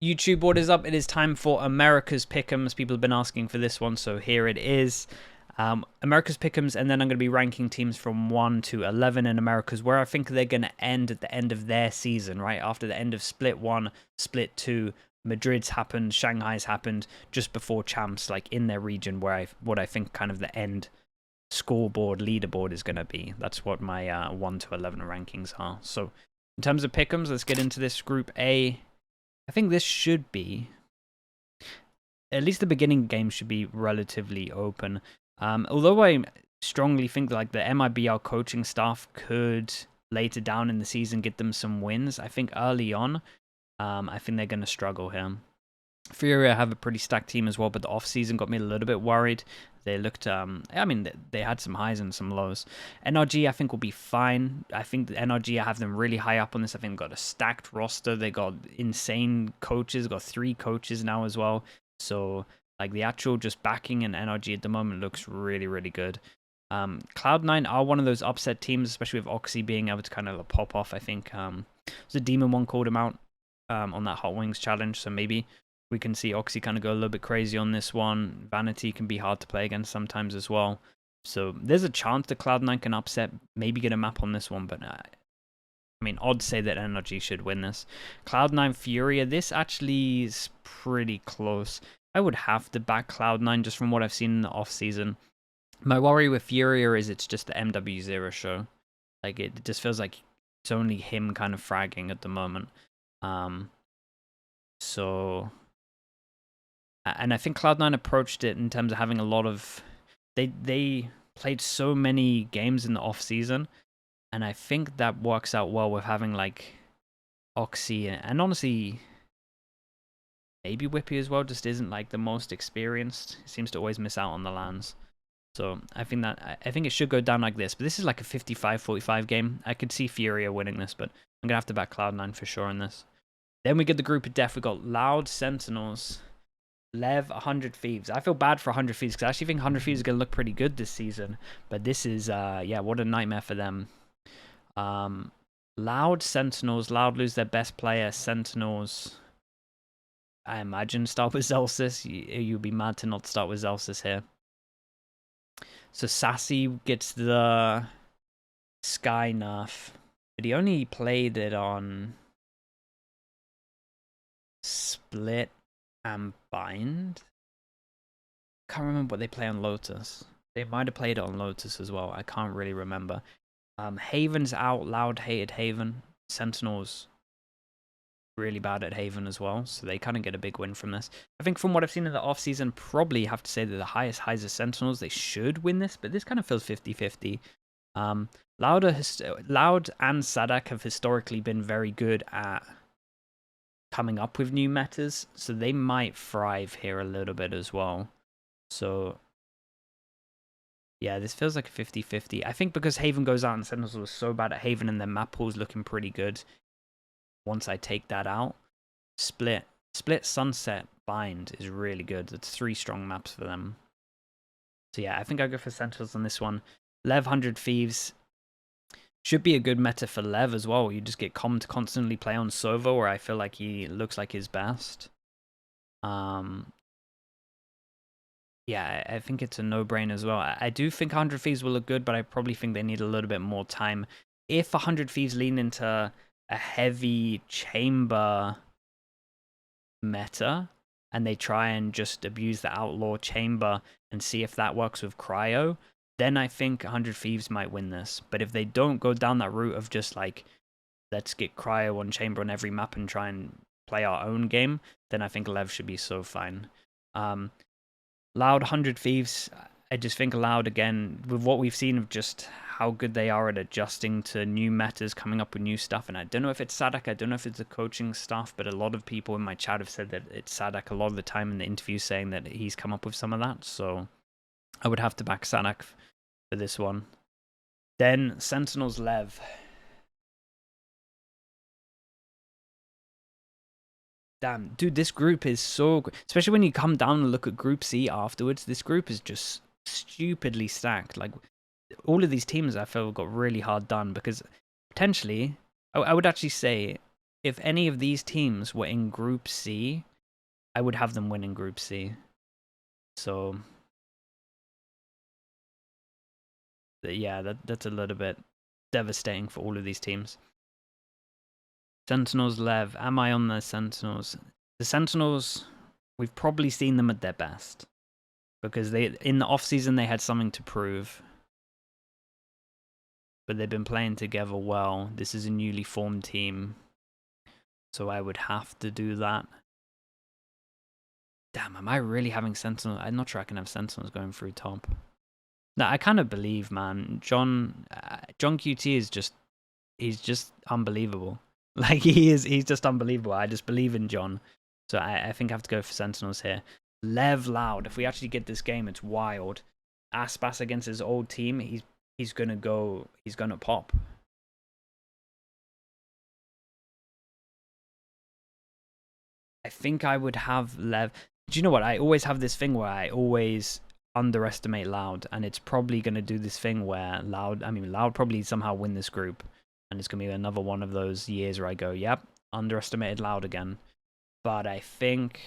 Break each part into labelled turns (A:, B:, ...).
A: YouTube, what is up? It is time for America's Pickems. People have been asking for this one, so here it is. America's Pickems, and then I'm going to be ranking teams from 1 to 11 in America's, where I think they're going to end at the end of their season, right? After the end of Split 1, Split 2, Madrid's happened, Shanghai's happened, just before champs, like in their region, where what I think kind of the end scoreboard, leaderboard is going to be. That's what my 1 to 11 rankings are. So in terms of Pickems, let's get into this Group A. I think this should be, at least the beginning game should be relatively open. Although I strongly think that, like, the MIBR coaching staff could later down in the season get them some wins, I think early on, I think they're going to struggle here. Furia have a pretty stacked team as well, but the off-season got me a little bit worried. They looked, I mean, they had some highs and some lows. NRG, I think, will be fine. I think the NRG, I have them really high up on this. I think they've got a stacked roster. They got insane coaches, got 3 coaches now as well. So, like, the actual just backing in NRG at the moment looks really, really good. Cloud9 are one of those upset teams, especially with Oxy being able to kind of pop off, I think. The Demon one called him out on that Hot Wings challenge, so maybe we can see Oxy kind of go a little bit crazy on this one. Vanity can be hard to play against sometimes as well. So there's a chance that Cloud9 can upset, maybe get a map on this one, but I mean, odds say that NRG should win this. Cloud9 Furia, this actually is pretty close. I would have to back Cloud9 just from what I've seen in the off-season. My worry with Furia is it's just the MW0 show. Like, it just feels like it's only him kind of fragging at the moment. So... And I think Cloud9 approached it in terms of having a lot of... They played so many games in the off-season, and I think that works out well with having, like, Oxy, and honestly, maybe Whippy as well, just isn't, like, the most experienced. He seems to always miss out on the lands. So I think it should go down like this, but this is like a 55-45 game. I could see Furia winning this, but I'm going to have to back Cloud9 for sure in this. Then we get the group of death. We got Loud Sentinels, Lev, 100 Thieves. I feel bad for 100 Thieves because I actually think 100 Thieves is going to look pretty good this season. But this is, yeah, what a nightmare for them. Loud Sentinels. Loud lose their best player. Sentinels, I imagine, start with Zelsis. You'd be mad to not start with Zelsis here. So Sassy gets the Sky nerf. But he only played it on Split and Bind. Can't remember what they play on Lotus. They might have played it on Lotus as well. I can't really remember. Haven's out. Loud hated Haven. Sentinels really bad at Haven as well, so they kind of get a big win from this. I think from what I've seen in the off-season, probably have to say that the highest highs are Sentinels. They should win this, but this kind of feels 50-50. Loud and Sadak have historically been very good at coming up with new metas, so they might thrive here a little bit as well. So yeah, this feels like a 50-50. I think because Haven goes out and Sentinels was so bad at Haven and their map pool's looking pretty good. Once I take that out, Split, Sunset, Bind is really good. It's 3 strong maps for them. So yeah, I think I'll go for Sentinels on this one. Lev, 100 Thieves. Should be a good meta for Lev as well. You just get Com to constantly play on Sova, where I feel like he looks like his best. Yeah, I think it's a no-brainer as well. I do think 100 Thieves will look good, but I probably think they need a little bit more time. If 100 Thieves lean into a heavy chamber meta, and they try and just abuse the outlaw chamber and see if that works with cryo, then I think 100 Thieves might win this. But if they don't go down that route of just like, let's get cryo on chamber on every map and try and play our own game, then I think Lev should be so fine. Loud 100 Thieves, I just think Loud, again, with what we've seen of just how good they are at adjusting to new metas, coming up with new stuff, and I don't know if it's Sadak, I don't know if it's the coaching staff, but a lot of people in my chat have said that it's Sadak a lot of the time in the interviews, saying that he's come up with some of that, so I would have to back Sadak for this one. Then Sentinels Lev. Damn, dude, this group is so good. Especially when you come down and look at Group C afterwards, this group is just stupidly stacked. Like, all of these teams I feel got really hard done, because potentially, I would actually say if any of these teams were in Group C, I would have them win in Group C. So, yeah, that's a little bit devastating for all of these teams. Sentinels, Lev. Am I on the Sentinels? The Sentinels, we've probably seen them at their best. Because in the offseason, they had something to prove. But they've been playing together well. This is a newly formed team. So I would have to do that. Damn, am I really having Sentinels? I'm not sure I can have Sentinels going through top. No, I kind of believe, man. John QT is just, he's just unbelievable. Like, he's just unbelievable. I just believe in John. So I think I have to go for Sentinels here. Lev Loud. If we actually get this game, it's wild. Aspas against his old team, he's gonna pop. I think I would have Lev. Do you know what? I always have this thing where I always underestimate Loud, and it's probably gonna do this thing where Loud probably somehow win this group, and it's gonna be another one of those years where I go, yep, underestimated Loud again. But I think,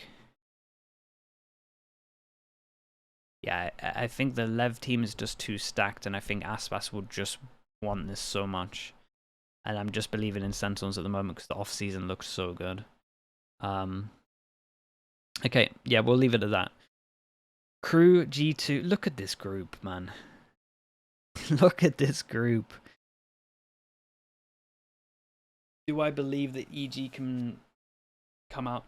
A: yeah, I think the Lev team is just too stacked, and I think Aspas will just want this so much. And I'm just believing in Sentinels at the moment because the off-season looks so good. Okay, yeah, we'll leave it at that. Crew G2. Look at this group, man. Look at this group. Do I believe that EG can come out?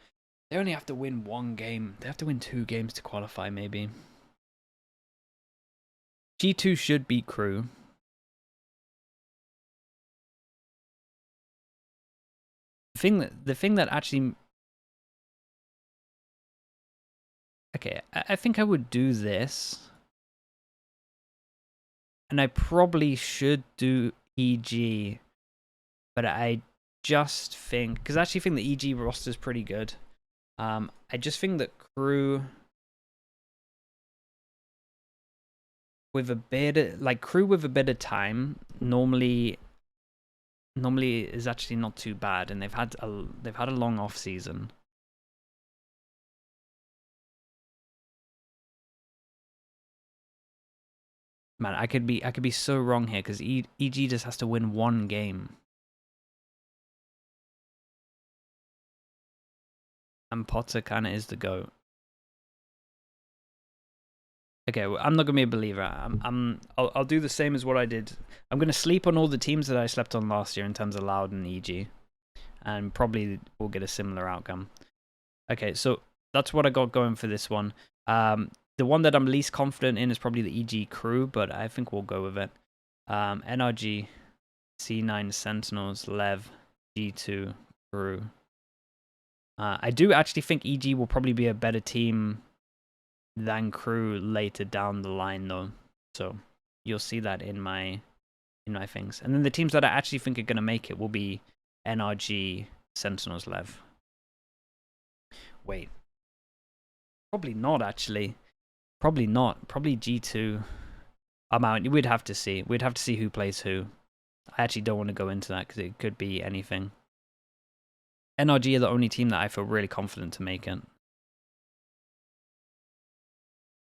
A: They only have to win one game. They have to win 2 games to qualify, maybe. G2 should beat Crew. The thing that actually... Okay, I think I would do this. And I probably should do EG. But I just think... Because I actually think the EG roster is pretty good. I just think that Crew... with a bit... Like, Crew with a bit of time normally is actually not too bad. And they've had a long off-season. Man, I could be so wrong here because EG just has to win 1 game. And Potter kind of is the GOAT. Okay, well, I'm not gonna be a believer. I'll do the same as what I did. I'm gonna sleep on all the teams that I slept on last year in terms of Loud and EG, and probably we'll get a similar outcome. Okay, so that's what I got going for this one. The one that I'm least confident in is probably the EG Crew, but I think we'll go with it. NRG, C9 Sentinels, Lev, G2 Crew. I do actually think EG will probably be a better team than Crew later down the line, though. So you'll see that in my things. And then the teams that I actually think are going to make it will be NRG, Sentinels, Lev. Wait. Probably not, actually. Probably not. Probably G2. I'm out. We'd have to see. We'd have to see who plays who. I actually don't want to go into that because it could be anything. NRG are the only team that I feel really confident to make it.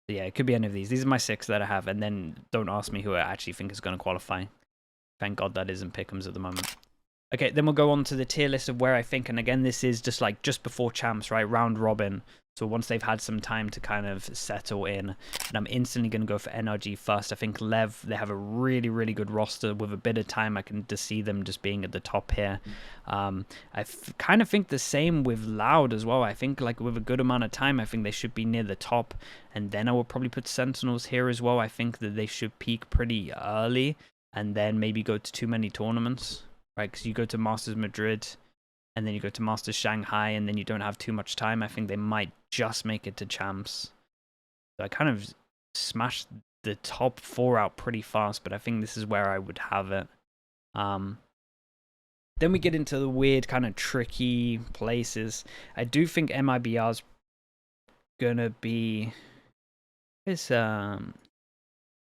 A: Yeah, it could be any of these. These are my 6 that I have, and then don't ask me who I actually think is going to qualify. Thank God that isn't Pickems at the moment. Okay, then we'll go on to the tier list of where I think, and again, this is just like just before champs, right? Round robin. So once they've had some time to kind of settle in, and I'm instantly going to go for NRG first. I think Lev, they have a really, really good roster. With a bit of time, I can just see them just being at the top here. I kind of think the same with Loud as well. I think like with a good amount of time, I think they should be near the top. And then I will probably put Sentinels here as well. I think that they should peak pretty early and then maybe go to too many tournaments, right? Because you go to Masters Madrid, and then you go to Masters Shanghai, and then you don't have too much time. I think they might just make it to champs. So I kind of smashed the top 4 out pretty fast, but I think this is where I would have it. Then we get into the weird kind of tricky places. I do think MIBR's gonna be... what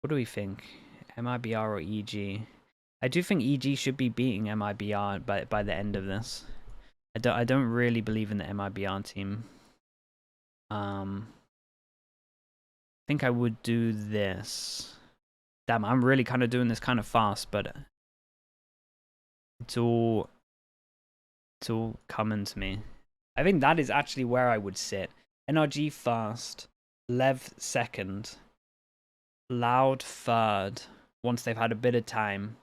A: do we think? MIBR or EG? I do think EG should be beating MIBR by the end of this. I don't really believe in the MIBR team. I think I would do this. Damn, I'm really kind of doing this kind of fast, but it's all coming to me. I think that is actually where I would sit. NRG first, Lev second, Loud third, once they've had a bit of time.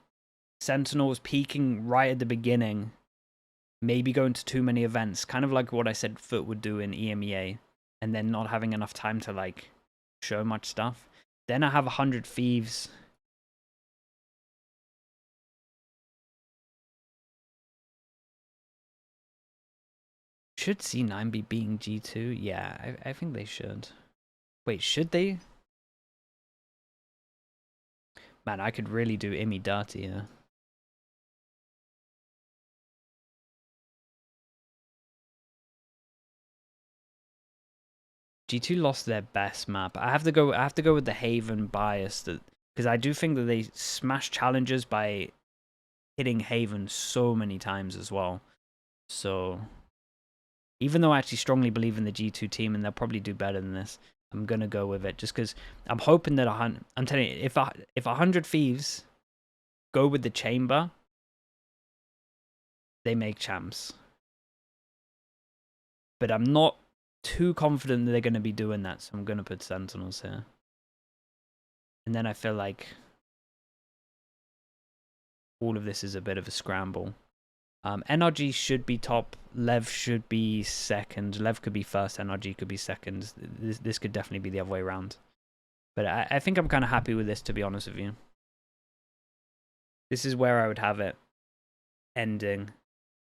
A: Sentinels peaking right at the beginning. Maybe going to too many events, kind of like what I said Foot would do in EMEA, and then not having enough time to like show much stuff. Then I have 100 Thieves. Should C9 be being G2? Yeah, I think they should. Wait, should they? Man, I could really do Immy dirty here. G2 lost their best map. I have to go with the Haven bias, that because I do think that they smash challenges by hitting Haven so many times as well. So even though I actually strongly believe in the G2 team and they'll probably do better than this, I'm gonna go with it just because I'm hoping that I'm telling you, if 100 Thieves go with the chamber, they make champs. But I'm not too confident that they're going to be doing that, so I'm going to put Sentinels here. And then I feel like all of this is a bit of a scramble. NRG should be top. Lev should be second. Lev could be first. NRG could be second. This could definitely be the other way around. But I think I'm kind of happy with this, to be honest with you. This is where I would have it ending.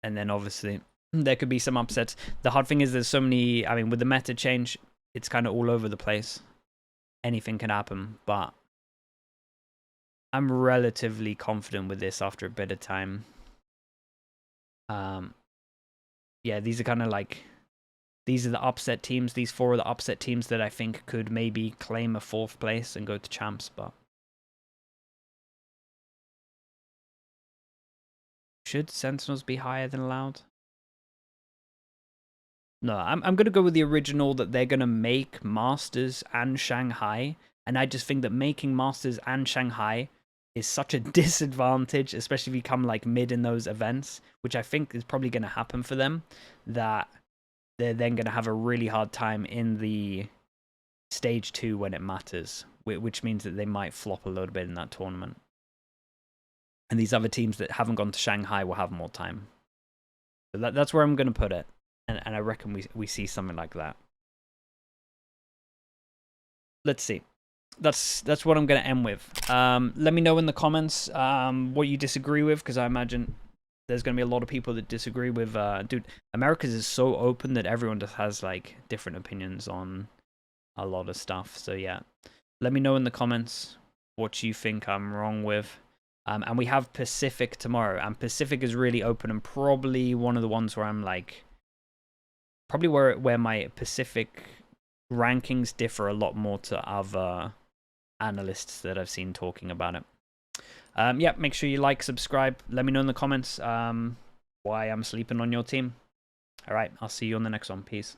A: And then obviously there could be some upsets. The hard thing is there's so many, I mean, with the meta change, it's kind of all over the place. Anything can happen, but I'm relatively confident with this after a bit of time. Yeah, these are kind of like, these are the upset teams. These four are the upset teams that I think could maybe claim a 4th place and go to champs, but should Sentinels be higher than Loud? No, I'm going to go with the original that they're going to make Masters and Shanghai. And I just think that making Masters and Shanghai is such a disadvantage, especially if you come like mid in those events, which I think is probably going to happen for them, that they're then going to have a really hard time in the stage 2 when it matters, which means that they might flop a little bit in that tournament. And these other teams that haven't gone to Shanghai will have more time. So that's where I'm going to put it. And I reckon we see something like that. Let's see. That's what I'm going to end with. Let me know in the comments what you disagree with, because I imagine there's going to be a lot of people that disagree with... dude, America's is so open that everyone just has like different opinions on a lot of stuff. So yeah, let me know in the comments what you think I'm wrong with. And we have Pacific tomorrow, and Pacific is really open and probably one of the ones where I'm like... Probably where my Pacific rankings differ a lot more to other analysts that I've seen talking about it. Yeah, make sure you like, subscribe. Let me know in the comments why I'm sleeping on your team. All right, I'll see you on the next one. Peace.